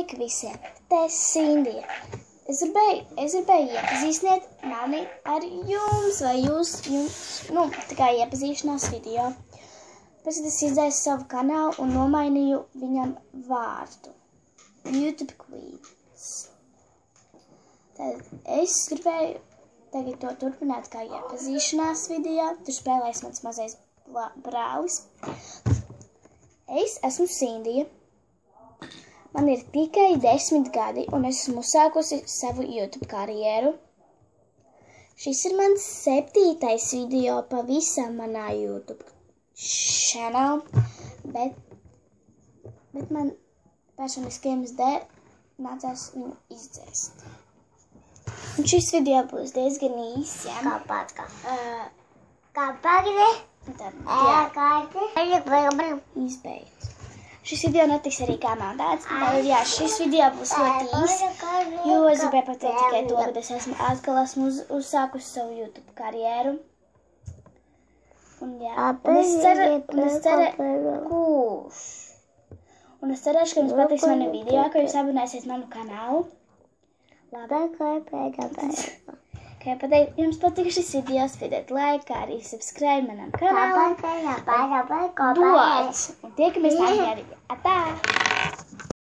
Sveiki visiem! Te Sindija. Es gribēju iepazīstināt mani ar jums, vai jūs, tikai iepazīšanās video. Pēc es izdzēju savu kanālu un nomainīju viņam vārdu. YouTube Queens. Tad es gribēju tagad to turpināt kā iepazīšanās video. Tur spēlēs mans mazais brālis. Es esmu Sindija. Man ir tikai 10 gadi, un esmu uzsākusi savu YouTube karjeru. Šis ir mans 7. video pavisam manā YouTube channel, bet man personiskajiem dēļ nācās viņu izdzēst. Un šis video būs diezgan īss, jā? Izbeidz. Šis video netiks arī kā mandāts, bet jā, šis video būs ļoti īss, jo es gribēju pateikt tikai to, ka es esmu uzsākusi savu YouTube karjeru. Un jā, un es cerēšu, ka jums patiks mani video, ka jūs abonēsiet manu kanālu. Kā pateikt, jums patīk šis video, spiediet laiku, arī subscribe manam kanālam. Dots! Un tiekamies nākamajā video. Atā!